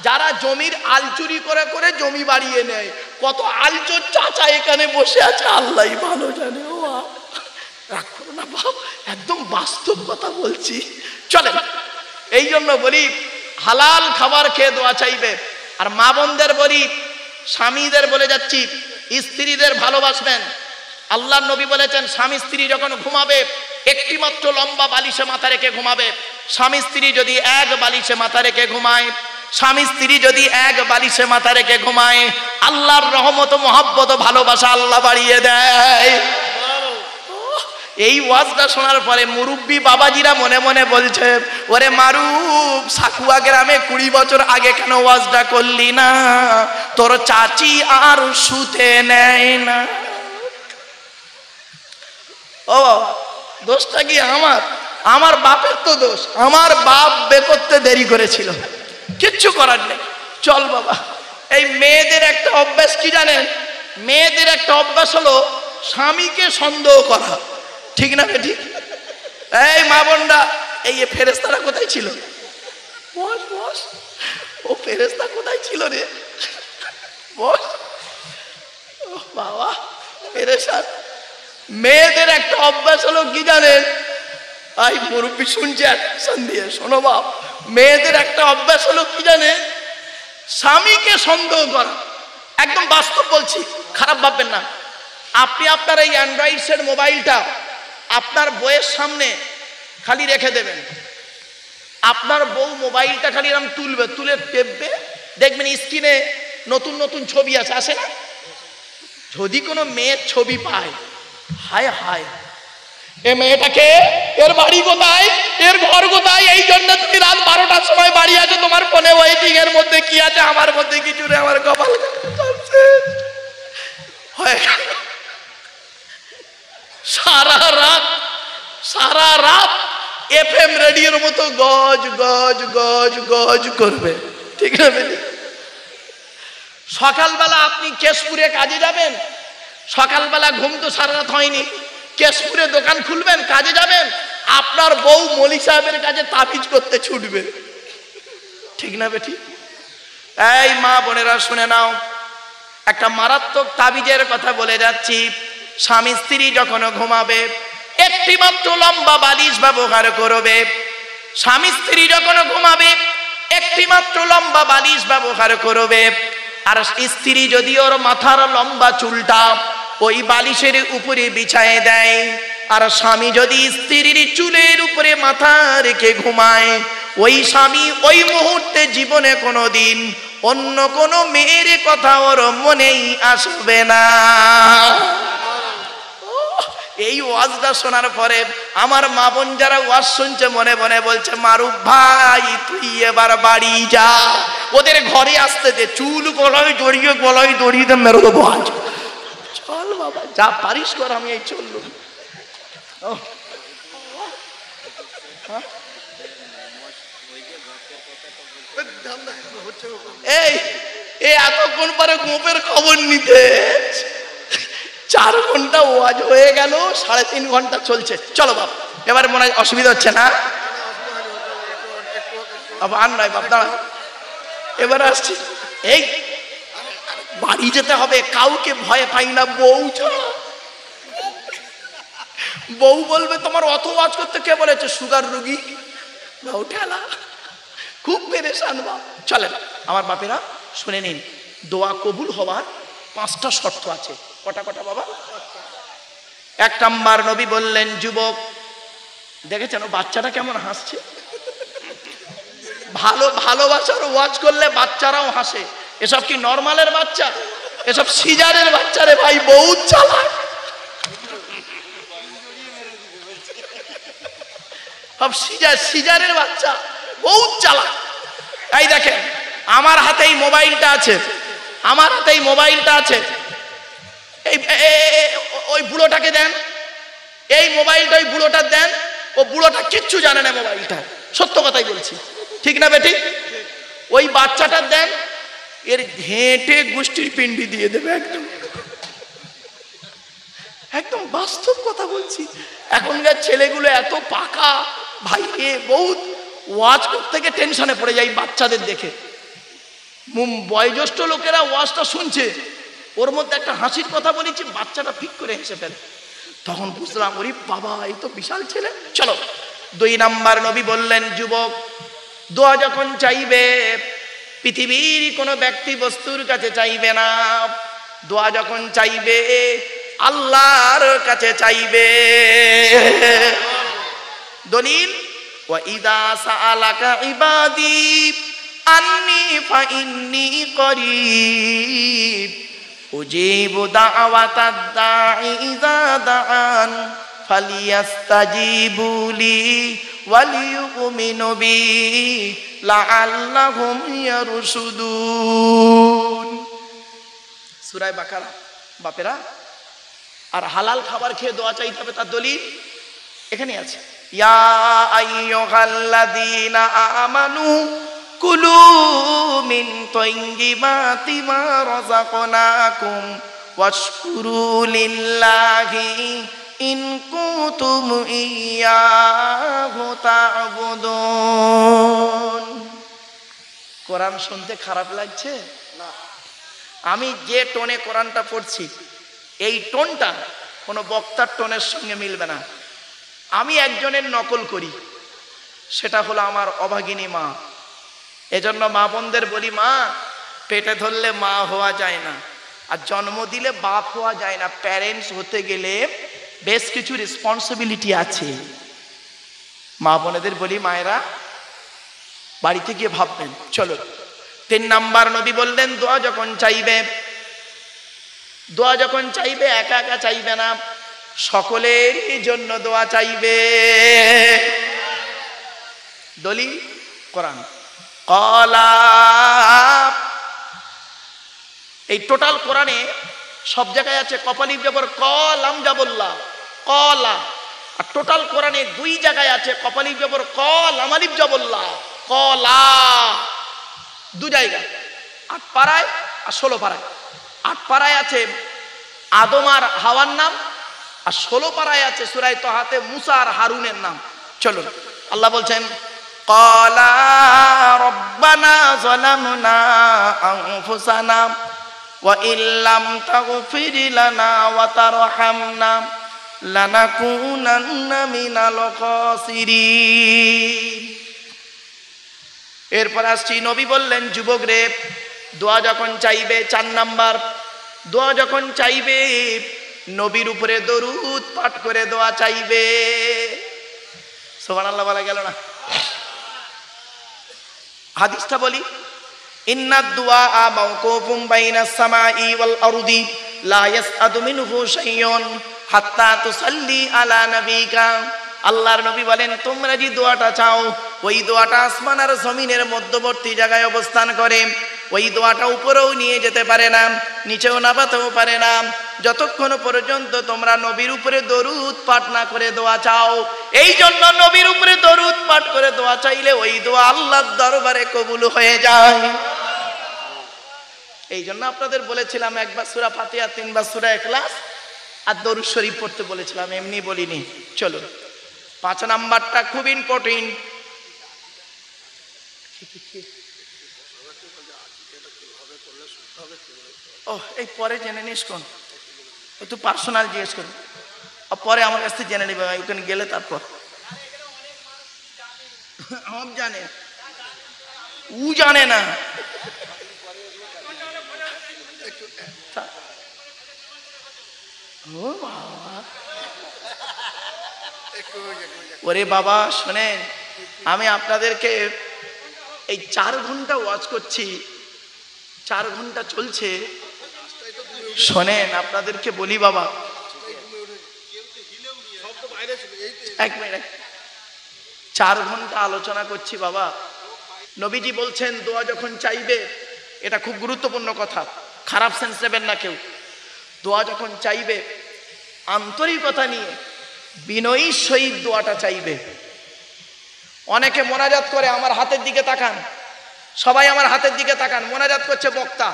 Speaker 1: যারা জমির আল চুরি করে করে জমি বাড়িয়ে নেয়। কত আলচোর চাচা এখানে বসে আছে আল্লাহই ভালো জানে। ও রাগ করো না বাপ, একদম বাস্তব কথা বলছি। চলেন, এই জন্য বলি হালাল খাবার খেয়ে দোয়া চাইবে। আর মা বোনদের বলি, স্বামীদের বলে যাচ্ছি, স্ত্রীদের ভালোবাসবেন। আল্লাহর নবী বলেছেন, স্বামী স্ত্রী যখন ঘুমাবে একটি মাত্র লম্বা বালিশে মাথা রেখে ঘুমাবে। স্বামী স্ত্রী যদি এক বালিশে মাথা রেখে ঘুমায়, স্বামী স্ত্রী যদি এক বালিশে মাথা রেখে ঘুমায়, আল্লাহর রহমত, মহব্বত, ভালোবাসা আল্লাহ বাড়িয়ে দেয়। এই ওয়াজটা শোনার পরে মুরব্বী বাবাজিরা মনে মনে বলছে, ওরে মারুফ, সাকুয়া গ্রামে 20 বছর আগে কেন ওয়াজটা করলি না? তোর চাচি আর শুতে নেয় না। ও দোষটা কি আমার? আমার বাপের তো দোষ। আমার বাপ বে করতে দেরি করেছিল, কিচ্ছু করার নেই। চল বাবা, এই মেয়েদের একটা অভ্যাস কি জানেন? মেয়েদের একটা অভ্যাস হলো স্বামীকে সন্দেহ করা, ঠিক না ঠিক? এই মা বোনরা, এই ফেরেশতারা কোথায় ছিল? বস বস, ও ফেরেশতা কোথায় ছিল রে? বস। ও বাবা, ফেরেশতা। মেয়েদের একটা অভ্যাস হলো কি জানেন? আই মুরব্বী শুনছে, অ্যাটেনশন দিয়ে শোনো বাপ। মেয়েদের একটা অভ্যাস হলো কি জানেন? স্বামীকে সন্দেহ করা। একদম বাস্তব বলছি, খারাপ ভাববেন না। আপনি আপনার এই অ্যান্ড্রয়েড সেট মোবাইলটা আপনার বউয়ের সামনে খালি রেখে দেবেন। আপনার বউ মোবাইলটা খালি এরকম তুলবে, তুলে টেপবে, দেখবেন স্ক্রিনে নতুন নতুন ছবি আসে না? যদি কোনো মেয়ের ছবি পায়, হায় হায়, এ মেয়েটাকে, এর বাড়ি কোথায়, এর ঘর কোথায়? এই জন্য তুমি রাত 12টার সময় বাড়ি আছো, তোমার ফোনে ওয়েটিং এর মধ্যে কি আছে? আমার মধ্যে কিছু নেই, আমার কপাল চলছে। সারা রাত FM রেডিওর মতো গজ গজ গজ গজ করবে, ঠিক না? সকালবেলা আপনি কেশপুরে কাজে যাবেন, সকালবেলা ঘুম তো সারা রাত হয়নি, কেশপুরে দোকান খুলবেন, কাজে যাবেন, আপনার বউ মলি সাহেবের কাছে তাবিজ করতে ছুটবে, ঠিক না বেটি? এই মা বোনেরা শুনে নাও, একটা মারাত্মক তাবিজের কথা বলে যাচ্ছি। স্বামী স্ত্রী যখন ঘুমাবে একটি মাত্র লম্বা বালিশ ব্যবহার করবে। স্বামী স্ত্রী যখন ঘুমাবে একটি মাত্র লম্বা বালিশ ব্যবহার করবে। আর স্ত্রী যদি ওর মাথার লম্বা চুলটা ওই বালিশের উপরে বিছায় দেয়, আর স্বামী যদি স্ত্রীর চুলের উপরে মাথা রেখে ঘুমায়, ওই স্বামী ওই মুহূর্তে জীবনে কোনোদিন অন্য কোনো মেয়ের কথা ওর মনেই আসবে না। এই ওয়াজটা শোনার পরে আমার মা বোন যারা ওয়াজ শুনছে মনে মনে বলছে, মারুফ ভাই তুই এবার বাড়ি যা, ওদের ঘরে আসতে দে, চুল গলায় জড়িয়ে মেরে দেবো আজ। চল বাবা, যা পারিস কর, আমি এই চললুম। এই এতক্ষণ পরে গোপের খবর নিতে 4 ঘন্টা ওয়াজ হয়ে গেল, 3.5 ঘন্টা চলছে। চলো বাপ, এবার মনে হয় অসুবিধা হচ্ছে না? আর নয় বাপ, দাঁড়া, এবার আসছি। এই বাড়ি যেতে হবে, কাউকে ভয় পাই না, বউ ছাড়া। বউ বলবে তোমার অত ওয়াজ করতে কে বলেছে? সুগার রুগী, বউ ঠেলা, খুব পেরেশান বাপ। চলেন আমার বাপেরা শুনে নিন, দোয়া কবুল হওয়ার 5টা শর্ত আছে। কটা কটা বাবা? 1 নাম্বার, নবী বললেন, যুবক, দেখেছেন ও বাচ্চাটা কেমন হাসছে? ভালোবাসার ওয়াজ করলে বাচ্চারাও হাসে। এসব কি নরমালের বাচ্চা? এসব সিজারের বাচ্চা রে ভাই, বহুত চালাক। সব সিজারের বাচ্চা, বহুত চালাক। এই দেখেন, আমার হাতে এই মোবাইলটা আছে, আমার হাতে এই মোবাইলটা আছে। এই ওই বুড়োটাকে দেন, এই মোবাইলটা ওই বুড়োটা দেন, ও বুড়োটা কিচ্ছু জানে না মোবাইলটা, সত্য কথাই বলছি, ঠিক না বেটি? ওই বাচ্চাটার দেন, এর ঘেঁটে গোষ্ঠীর পিন্ডি দিয়ে দেবে, একদম একদম বাস্তব কথা বলছি। এখনকার ছেলেগুলো এত পাকা ভাই, বহুত ওয়াজ করতে গিয়ে টেনশনে পড়ে যায় বাচ্চাদের দেখে। বয়োজ্যেষ্ঠ লোকেরা ওয়াজটা শুনছে, ওর মধ্যে একটা হাসির কথা বলেছি, বাচ্চাটা ঠিক করে হেসে ফেলে। তখন বুঝলাম ওরে বাবা, এই তো বিশাল ছেলে। চলো 2 নাম্বার নবী বললেন, যুবক দোয়া যখন চাইবে পৃথিবীর কোনো ব্যক্তি বস্তুর কাছে চাইবে না, দোয়া যখন চাইবে আল্লাহর কাছে চাইবে। দলিল, ওয়া ইদা সাআলাকা ইবাদি আন্নি ফাইন্নি করিব উজিবু দাওয়াতাদ দাঈ ইযা দাআন ফালিয়াস্তাজিবু লি ওয়ালিয়ুমিনু বি লাআল্লাহুম ইয়ারশুদুন। সূরা বাকারা। বাপেরা, আর হালাল খাবার খেয়ে দোয়া চাইতে হবে, তার দলিল এখানে আছে, ইয়া আইয়ুহাল্লাযীনা আমানু কুলু মিন তাইয়্যিবাতি মা রাযাকনাকুম ওয়াশকুরু লিল্লাহি ইন কুনতুম ইয়্যাহু তা'বুদুন। কোরআন শুনতে খারাপ লাগছে?
Speaker 2: না,
Speaker 1: আমি যে টোনে কোরআনটা পড়ছি এই টোনটা কোনো বক্তার টোনের সঙ্গে মিলবে না। আমি একজনের নকল করি, সেটা হলো আমার অভাগিনী মা। এজন্য মা বোনদের বলি, মা পেটে ধরলে মা হওয়া যায় না, আর জন্ম দিলে বাপ হওয়া যায় না। প্যারেন্টস হতে গেলে বেশ কিছু রেসপন্সিবিলিটি আছে। মা বোনেদের বলি, মায়েরা বাড়িতে গিয়ে ভাববেন। চলো 3 নাম্বার নবী বললেন, দোয়া যখন চাইবে, দোয়া যখন চাইবে একা একা চাইবে না, সকলের জন্য দোয়া চাইবে। দলিল কোরআন। কলা, এই টোটাল কোরআনে সব জায়গায় আছে কপালিফ জবর ক, লাম জাবল্লা, কলা। আর টোটাল কোরআনে 2 জায়গায় আছে কপালিফ জবর ক, লামালিফ জবল্লা, কলা। 2 জায়গায়, 8 পারায় আর 16 পারায়। 8 পারায় আছে আদম আর হাওয়ার নাম, আর 16 পারায় আছে সূরা তাহাতে মুসা আর হারুনের নাম। চলো, আল্লাহ বলছেন, ক্বালা রব্বানা যালামনা আনফুসানা ওয়া ইল্লাম তাগফির লানা ওয়া তারহামনা লানাকুনান্না মিনাল খাসিরিন। এরপর আসছি, নবী বললেন, যুবক রে দোয়া যখন চাইবে, 4 নাম্বার, দোয়া যখন চাইবে নবীর উপরে দরুদ পাঠ করে দোয়া চাইবে। সুবহানাল্লাহ বলা গেল না? হাদিসটা বলি, ইন্নাদ দুআ মাওকুফুম বাইনাস সামাই ওয়াল আরদি লা ইয়াসআদু মিনহু শাইউন হাত্তা তুসাল্লি আলা নবিকা। আল্লাহর নবী বলেন, তোমরা যে দোয়াটা চাও ওই দোয়াটা আসমান আর জমিনের মধ্যবর্তী জায়গায় অবস্থান করে। ওই দোয়াটা উপরেও নিয়ে যেতে পারে না, নিচেও নামাতেও পারে না, যতক্ষণ পর্যন্ত তোমরা নবীর উপরে দরুদ পাঠ না করে দোয়া চাও। এই জন্য নবীর উপরে দরুদ পাঠ করে দোয়া চাইলে ওই দোয়া আল্লাহর দরবারে কবুল হয়ে যায়। এই জন্য আপনাদের বলেছিলাম, একবার সূরা ফাতিহা, 3 বার সূরা ইখলাস আর দরুদ শরীফ পড়তে বলেছিলাম, এমনি বলিনি। চলো 5 নাম্বারটা খুব ইম্পর্টেন্ট। ও, এই পরে জেনে নিস, কোন একটু পার্সোনাল জিজ্ঞেস করুন, পরে আমার কাছ থেকে জেনে নিবে, ওখানে গেলে তারপর আমার জানে, ও জানে না। ও বাবা, ওরে বাবা শোনেন, আমি আপনাদেরকে এই 4 ঘন্টা ওয়াজ করছি, 4 ঘন্টা চলছে। শোনেন, আপনাদেরকে বলি বাবা, 1 মিনিট, 4 ঘন্টা আলোচনা করছি বাবা। নবীজি বলছেন দোয়া যখন চাইবে, এটা খুব গুরুত্বপূর্ণ কথা, খারাপ সেন্স নেবেন না কেউ। দোয়া যখন চাইবে আন্তরিকতা নিয়ে বিনয়ীর সহিত দোয়াটা চাইবে। অনেকে মোনাজাত করে, আমার হাতের দিকে তাকান, সবাই আমার হাতের দিকে তাকান, মোনাজাত করছে বক্তা,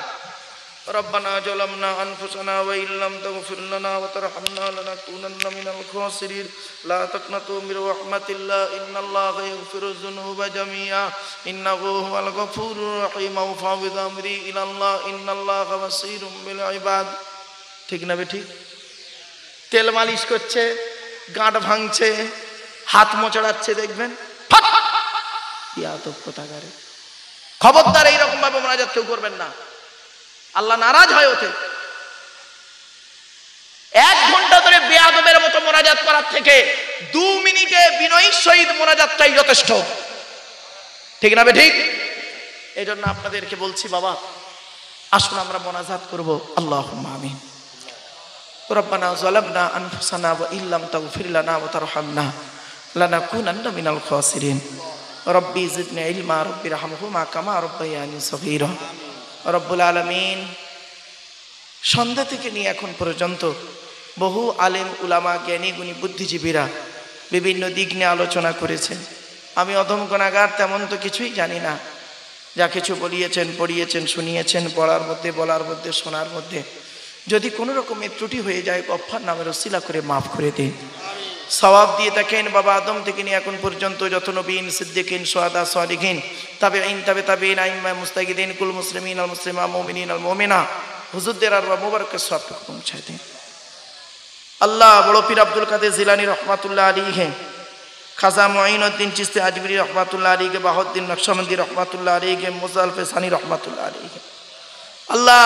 Speaker 1: রব্বানা যালামনা আনফুসানা ওয়া ইল্লাম তাগফির লানা ওয়া তারহামনা লানাকুনান্না মিনাল খাসিরিন লা তাকনাতু মির রাহমাতিল্লাহ ইন্নাল্লাহা ইয়াগফিরুয যুনুবা জামিআ ইন্নাহু হুয়াল গফুরুর রহিম ওয়া ফাবিদ আমরি ইলাল্লাহ ইন্নাল্লাহা বাসীরুম বিল ইবাদ। ঠিক না বে ঠিক? তেল মালিশ করছে, গাঁট ভাঙছে, হাত মোচড়াচ্ছে, দেখবেন খবরদার এইরকম ভাবে মোনাজাত কেউ করবেন না, আল্লাহ নারাজ হয় ওতে। 1 ঘন্টা ধরে বেয়াদবের মতো মোনাজাত করার থেকে 2 মিনিটে বিনয়ীর সহিত মোনাজাতটাই যথেষ্ট, ঠিক না? ঠিক। এই জন্য আপনাদেরকে বলছি বাবা, আসুন আমরা মোনাজাত করব। আল্লাহুম্মা আমিন। রব্বানা যালামনা আনফুসানা ওয়া ইল্লাম তাগফির লানা ওয়া তারহামনা লানাকুনান্না মিনাল খাসিরিন। রব্বি জিদনি ইলমা রব্বিরহামহুমা কামা রব্বায়ানি সগীরা। রব্বুল আলামিন, সন্ধ্যা থেকে নিয়ে এখন পর্যন্ত বহু আলেম উলামা, জ্ঞানী গুণী বুদ্ধিজীবীরা বিভিন্ন দিক নিয়ে আলোচনা করেছেন। আমি অধম গুনাহগার, তেমন তো কিছুই জানি না। যা কিছু বলিয়েছেন, পড়িয়েছেন, শুনিয়েছেন, পড়ার মধ্যে, বলার মধ্যে, শোনার মধ্যে যদি কোনো রকমের ত্রুটি হয়ে যায়, গফফার নামের ওসিলা করে মাফ করে দিন। সওয়াব দিয়ে থাকেন বাবা আদম থেকে নিয়ে এখন পর্যন্ত যত নবীন, সিদ্দিকিন, শুহাদা, সালিহিন, তাবেঈন, তাবেঈন, আইম্মা, মুস্তাহিদিন, কুল মুসলিমিন আল মুসলিমা, মুমিনিন আল মুমিনা, হুজুরদের আরওয়াহ মুবারকের সওয়াবটুকু পৌঁছায় দিন। আল্লাহ বড় পীর আব্দুল কাদের জিলানী রহমাতুল্লাহ আলাইহি, খাজা মুঈনুদ্দিন চিশতি আজমিরি রহমাতুল্লাহ আলাইহি, বাহাউদ্দিন নকশবন্দি রহমাতুল্লাহ আলাইহি, মুজাল ফেসানি রহমাতুল্লাহ আলাইহি, আল্লাহ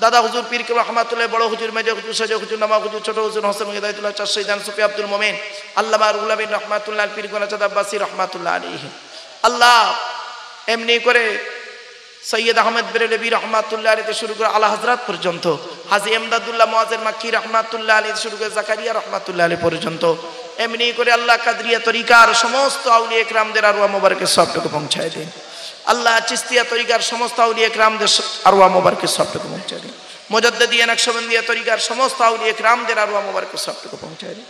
Speaker 1: দাদা হুজুর পীর কে রহমাতুল্লাহ, বড় হুজুর, মেজর হুজুর, সাজা হুজুর, নামা হুজুর, ছোট হুজুর, হোসেন হিদায়াতুল্লাহ, চার শহীদান সুফি আব্দুল মোমেন, আল্লাহ রুহুল আমিন রহমাতুল্লাহ, পীর গোনাচাঁদ আব্বাসী রহমাতুল্লাহ আলাইহি, আল্লাহ এমনি করে সৈয়দ আহমদ বেরেলভী রহমাতুল্লাহ আলাইহি শুরু করে আলা হযরত পর্যন্ত, হাজী এমদাদুল্লাহ মুআজ্জের মাক্কি রহমাতুল্লাহ আলাইহি শুরু করে জাকারিয়া রহমাতুল্লাহ আলাইহি পর্যন্ত, এমনি করে আল্লাহ কাদরিয়া তরিকার সমস্ত আউলিয়া ইকরামদের আরওয়াহ মুবারকের সওয়াবটুকু পৌঁছায় দিন। আল্লাহ চিশতিয়া তরিকার সমস্ত আউলিয়া ইকরামদের আরওয়াহ মুবারকের সওয়াবটুকু পৌঁছায় দিন। মুজাদ্দিদিয়া নকশবন্দিয়া তরিকার সমস্ত আউলিয়া ইকরামদের আরওয়াহ মুবারকের সওয়াবটুকু পৌঁছায় দিন।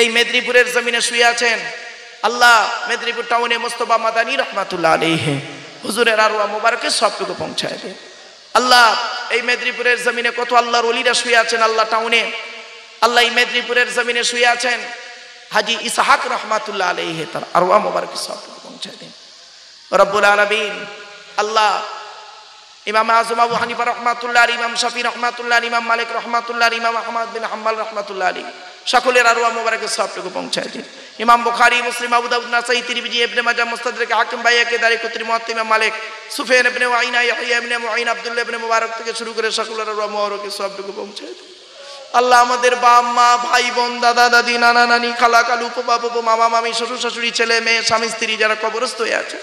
Speaker 1: এই মেদিনীপুরের জমিনে শুয়ে আছেন আল্লাহ, মেদিনীপুর টাউনে মুস্তাফা মাদানী রহমাতুল্লাহ আলাইহি, হুজুরের আরওয়াহ মুবারকের সওয়াবটুকু পৌঁছায় দিন। আল্লাহ এই মেদিনীপুরের জমিনে কত আল্লাহর ওলিরা শুয়ে আছেন আল্লাহ টাউনে, আল্লাহ এই মেদিনীপুরের জমিনে শুয়ে আছেন হাজী ইসহাক রহমাতুল্লাহ আলাইহি, তার আরওয়াহ মুবারকের সওয়াবটুকু পৌঁছায় দিন। রব্বুল আলামিন, আল্লাহ ইমাম আযম আবু হানিফা রহমাতুল্লাহ আলাইহি, ইমাম শাফি রহমাতুল্লাহ আলাইহি, ইমাম মালিক রহমাতুল্লাহ আলাইহি, ইমাম আহমদ বিন হাম্বল রহমাতুল্লাহ আলাইহি, সকলের আরওয়াহ মুবারকের সওয়াবটুকু পৌঁছায় দিন। ইমাম বুখারী, মুসলিম, আবু দাউদ, নাসাঈ, তিরমিজি, ইবনে মাজাহ, মুস্তাদরাক হাকিম, বাইহাকি, দারিকুতনি, মুওয়াত্তা, ইমাম মালিক, সুফিয়ান ইবনে উয়াইনা, ইয়াহইয়া ইবনে মুঈন, আব্দুল্লাহ ইবনে মুবারক থেকে শুরু করে সকলের আরওয়াহ মুবারকের সওয়াবটুকু পৌঁছায় দিন। আল্লাহ আমাদের বাপ মা, ভাই বোন, দাদা দাদি, নানা নানি, খালা খালু, ফুফা ফুফু, মামা মামি, শ্বশুর শাশুড়ি, ছেলে মেয়ে, স্বামী স্ত্রী যারা কবরস্থ হয়ে আছে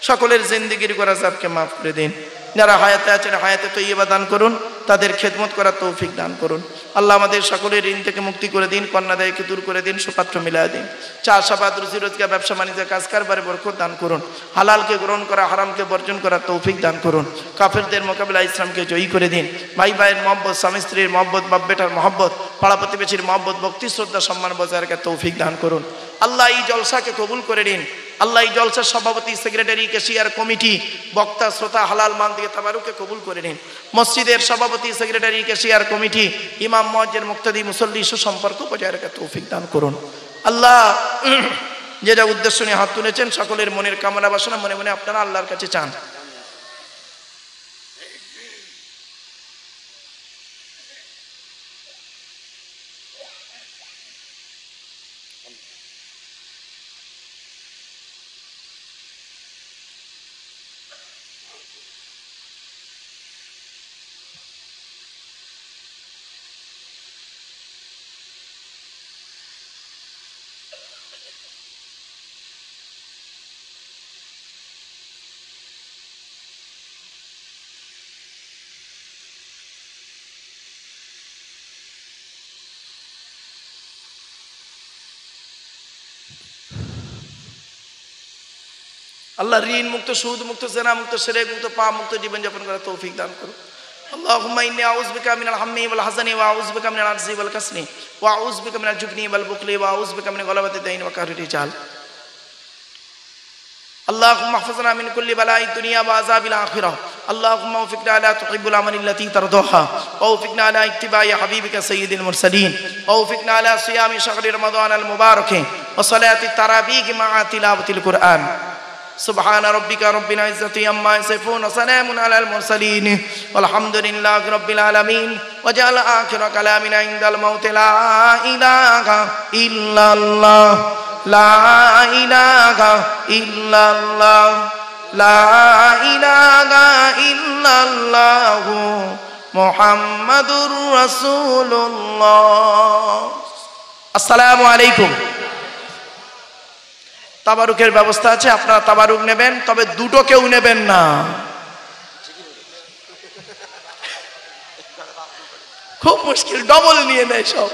Speaker 1: সকলের জিন্দেগির গুনাহকে মাফ করে দিন। যারা হায়াতে আছেন হায়াতে তৈয়বা দান করুন, তাদের খেদমত করার তৌফিক দান করুন। আল্লাহ আমাদের সকলের ঋণ থেকে মুক্তি করে দিন, কন্যাদায়কে দূর করে দিন, সুপাত্র মিলায় দিন। চাষাবাদ, রুজি রোজগার, ব্যবসা বাণিজ্য, কাজ কারবারে বরকত দান করুন। হালালকে গ্রহণ করা, হারামকে বর্জন করার তৌফিক দান করুন। কাফেরদের মোকাবিলায় ইসলামকে জয়ী করে দিন। ভাই ভাইয়ের মহব্বত, স্বামী স্ত্রীর মহব্বত, বাপ বেটার মহব্বত, পাড়া প্রতিবেশীর মহব্বত, ভক্তি শ্রদ্ধা সম্মান বজায় রাখার তৌফিক দান করুন। আল্লাহ এই জলসাকে কবুল করে নিন। আল্লাহ এই জলসার সভাপতি, সেক্রেটারি, ক্যাশিয়ার, কমিটি, বক্তা, শ্রোতা, হালাল মান দিয়ে তাবারুকে কবুল করে নিন। মসজিদের সভাপতি, সেক্রেটারি, ক্যাশিয়ার, কমিটি, ইমাম, মুয়াজ্জিন, মুক্তাদি, মুসল্লি সুসম্পর্ক বজায় রাখার তৌফিক দান করুন। আল্লাহ যে যা উদ্দেশ্য নিয়ে হাত তুলেছেন সকলের মনের কামনা বাসনা মনে মনে আপনারা আল্লাহর কাছে চান। আল্লাহ ঋণ মুক্ত, সুদ মুক্ত, জেনা মুক্ত, শিরক মুক্ত, পাপ মুক্ত জীবন যাপন করার তৌফিক দান করুন। আল্লাহুম্মা ইন্নী আউযু বিকা মিনাল হাম্মি ওয়াল হাযানি ওয়া আউযু বিকা মিনাল আজজি ওয়াল কাসলি ওয়া আউযু বিকা মিনাল জুবনি ওয়াল বুখলি ওয়া আউযু বিকা মিন গলাবাতি দাইন ওয়া কাহরি রিজাল। اللهم احفظنا من كل بلاء الدنيا وعذاب الآخرة. اللهم وفقنا لا تحب العمل التي ترضاها ووفقنا على اتباع حبيبك سيد المرسلين ووفقنا على صيام شهر رمضان المبارك وصلاة التراويح مع تلاوة القرآن. سبحان ربك رب العزة عما يصفون وسلام على المرسلين والحمد لله رب العالمين وجعل آخر كلامنا عند الموت لا إله إلا الله لا إله إلا الله لا إله إلا الله محمد رسول الله السلام عليكم তাবারুকের ব্যবস্থা আছে আপনারা তাবারুক নেবেন তবে দুটো কেউ নেবেন না খুব মুশকিল ডবল নিয়ে নেয় সব